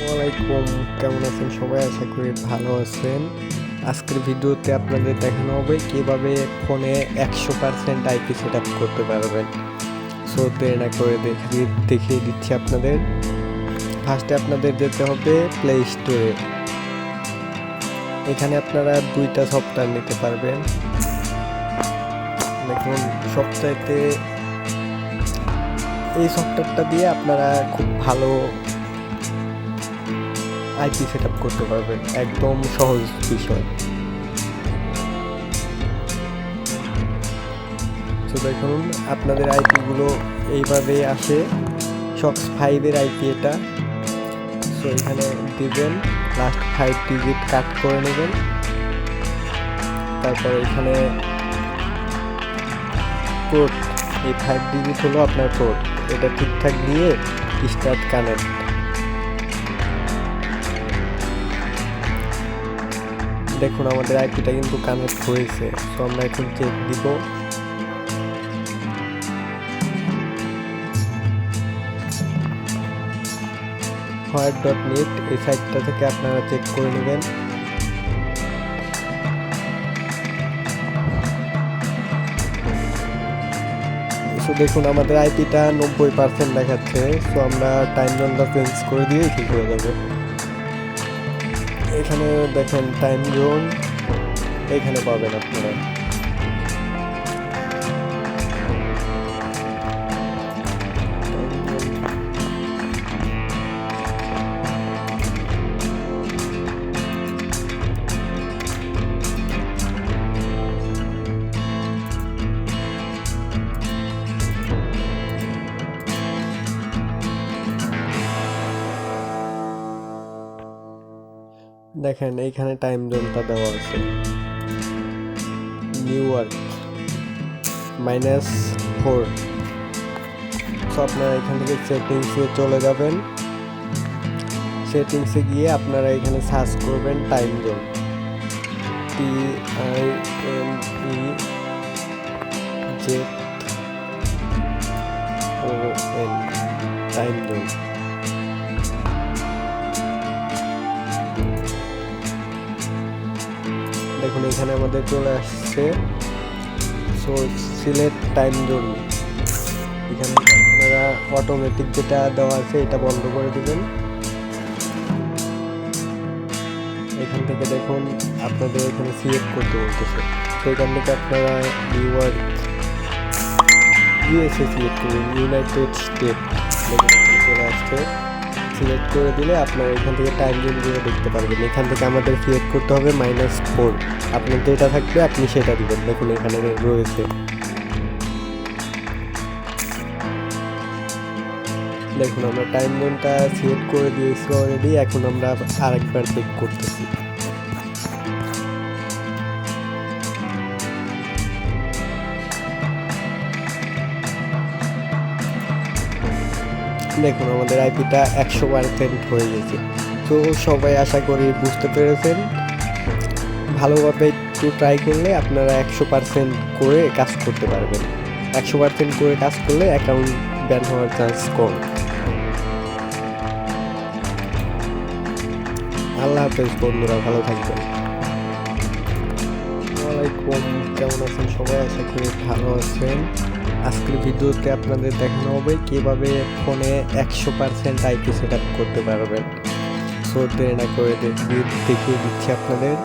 ওয়ালাইকুম, কেমন আছেন সবাই? আশা করি ভালো আছেন। আজকের ভিডিওতে আপনাদের দেখানো হবে কিভাবে ফোনে 100% আইপি সেট আপ করতে পারবেন। সো দেরি না করে দেখিয়ে দিচ্ছি আপনাদের। ফার্স্টে আপনাদের যেতে হবে প্লে স্টোরে। এখানে আপনারা দুইটা সফটওয়্যার নিতে পারবেন। দেখুন, সবচাইতে এই সফটওয়্যারটা দিয়ে আপনারা খুব ভালো আইপি সেট আপ করতে পারবেন, একদম সহজ বিষয়। তো দেখুন, আপনাদের আইপিগুলো এইভাবেই আসে। সবসময়ের আইপি এটা। সো এখানে দিবেন, লাস্ট 5 ডিজিট কাট করে নেবেন। তারপর এখানে পোর্ট, এই 5 ডিজিট হলো আপনার পোর্ট। এটা ঠিকঠাক দিয়ে স্টার্ট কানেক্ট। দেখুন, আমাদের আইপিটা কিন্তু কানেক্ট হয়েছে। সো আমরা এখন চেক দিব। হোয়াট.নেট এই সাইটটা থেকে আপনারা চেক করে নেবেন। সো দেখুন, আমাদের আইপিটা 90% দেখাচ্ছে। সো আমরা টাইম জোনটা চেঞ্জ করে দিয়ে ঠিক হয়ে যাবে। এখানে দেখেন টাইম জোন, এখানে পাবেন আপনারা। দেখেন এইখানে টাইম জোনটা দেওয়া আছে, নিউ ইয়র্ক -4। সো আপনারা এখান থেকে সেটিংসে চলে যাবেন। সেটিংসে গিয়ে আপনারা এখানে সার্চ করবেন time zone, TIMEZON, time zone. দেখুন এখানে আমাদের চলে আসছে। সো সিলেক্ট টাইম জোন, এখানে আপনারা অটোমেটিক যেটা দেওয়া আছে এটা বন্ধ করে দিবেন। এখান থেকে দেখুন আপনাদের এখানে সিলেক্ট করতে বলতেছে। তো এখান থেকে আপনারা ইউএসএ সিলেক্ট করুন, ইউনাইটেড স্টেট। দেখুন এখানে চলে আসছে। সিলেক্ট করে দিলে আপনারা এখান থেকে টাইম জোনগুলো দেখতে পারবেন। এখান থেকে আমাদের সিলেক্ট করতে হবে -4। আপনার যেটা থাকবে আপনি সেটা দিবেন। দেখুন এখানে রয়েছে। দেখুন আমরা টাইম জোনটা সিলেক্ট করে দিয়েছি অলরেডি। এখন আমরা আরেকবার চেক করতেছি। দেখুন আমাদের আইপিটা 100% হয়ে গেছে। তো সবাই আশা করি বুঝতে পেরেছেন। ভালোভাবে একটু ট্রাই করলে আপনারা 100% করে কাজ করতে পারবেন। 100% করে কাজ করলে অ্যাকাউন্ট ব্যান হওয়ার চান্স কম। আল্লাহ হাফেজ বন্ধুরা, ভালো থাকবেন। ওয়ালাইকুম, কেমন আছেন সবাই? আশা করি ভালো আছেন। আজকের ভিডিওতে আপনাদের দেখানো হবে কিভাবে ফোনে 100% আইপি সেট আপ করতে পারবেন। সো দেরি না করে দেখিয়ে দিচ্ছি আপনাদের।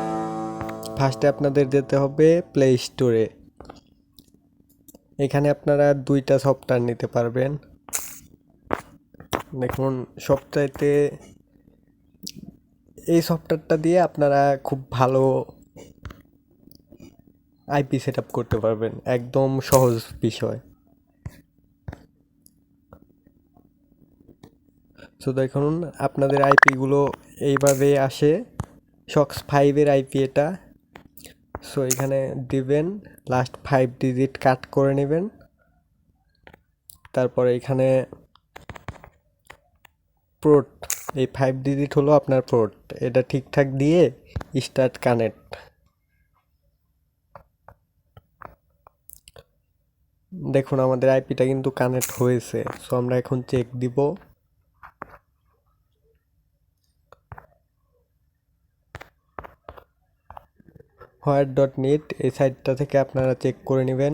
ফার্স্টে আপনাদের যেতে হবে প্লে স্টোরে। এখানে আপনারা দুইটা সফটওয়্যার নিতে পারবেন। দেখুন, সবচাইতে এই সফটওয়্যারটা দিয়ে আপনারা খুব ভালো আইপি সেট আপ করতে পারবেন, একদম সহজ বিষয়। সো দেখুন, আপনাদের আইপিগুলো এইভাবে আসে। সবসময়ের আইপি এটা। সো এখানে দিবেন, লাস্ট 5 ডিজিট কাট করে নেবেন। তারপরে এখানে পোর্ট, এই 5 ডিজিট হলো আপনার পোর্ট। এটা ঠিকঠাক দিয়ে স্টার্ট কানেক্ট। দেখুন আমাদের আইপিটা কিন্তু কানেক্ট হয়েছে। সো আমরা এখন চেক দিব। হোয়াট.নিট এই সাইটটা থেকে আপনারা চেক করে নেবেন।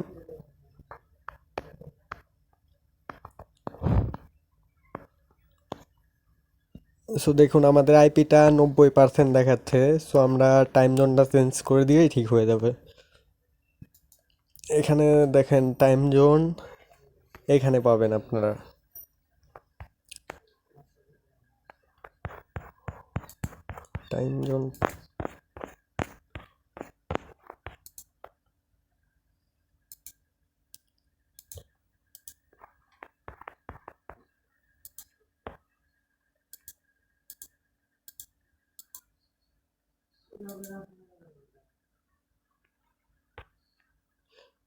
সো দেখুন আমাদের আইপিটা 90% দেখাচ্ছে। সো আমরা টাইম জোনটা চেঞ্জ করে দিলেই ঠিক হয়ে যাবে। এখানে দেখেন টাইম জোন এখানে পাবেন আপনারা। টাইম জোন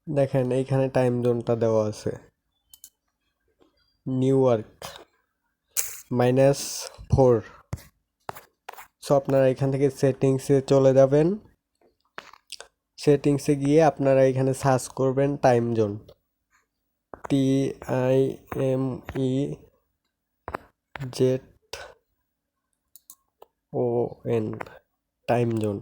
দেখেন এইখানে টাইম জোনটা দেওয়া আছে নিউ ইয়র্ক -4। সো আপনারা এখান থেকে সেটিংসে চলে যাবেন। সেটিংসে গিয়ে আপনারা এখানে সার্চ করবেন time zone, TIMEZON time zone.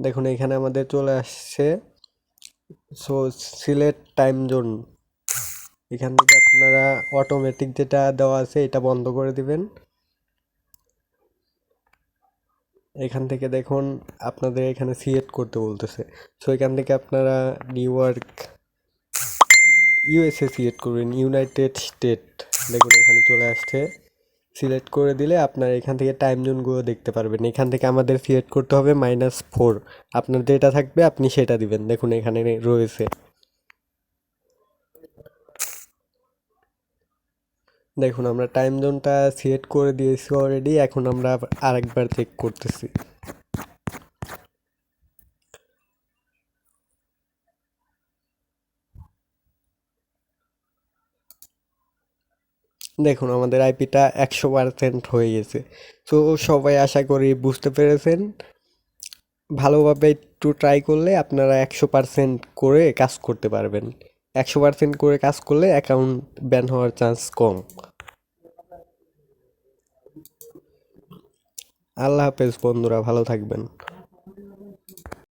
দেখুন এখানে আমাদের চলে আসছে। সো সিলেক্ট টাইম জোন, এখান থেকে আপনারা অটোমেটিক যেটা দেওয়া আছে এটা বন্ধ করে দিবেন। এখান থেকে দেখুন আপনাদের এখানে সিলেক্ট করতে বলতেছে। সো এখান থেকে আপনারা নিউ ইয়র্ক ইউএসএ সিলেক্ট করবেন, ইউনাইটেড স্টেট। দেখুন এখানে চলে আসছে। সিলেক্ট করে দিলে আপনার এখান থেকে টাইম জোনগুলো দেখতে পারবেন। এখান থেকে আমাদের সিলেক্ট করতে হবে -4। আপনার যেটা থাকবে আপনি সেটা দিবেন। দেখুন এখানে রয়েছে। দেখুন আমরা টাইম জোনটা সিলেক্ট করে দিয়েছি অলরেডি। এখন আমরা আরেকবার চেক করতেছি। দেখুন আমাদের আইপিটা 100% হয়ে গেছে। তো সবাই আশা করি বুঝতে পেরেছেন। ভালোভাবে একটু ট্রাই করলে আপনারা 100% করে কাজ করতে পারবেন। 100% করে কাজ করলে অ্যাকাউন্ট ব্যান হওয়ার চান্স কম। আল্লাহ হাফেজ বন্ধুরা, ভালো থাকবেন।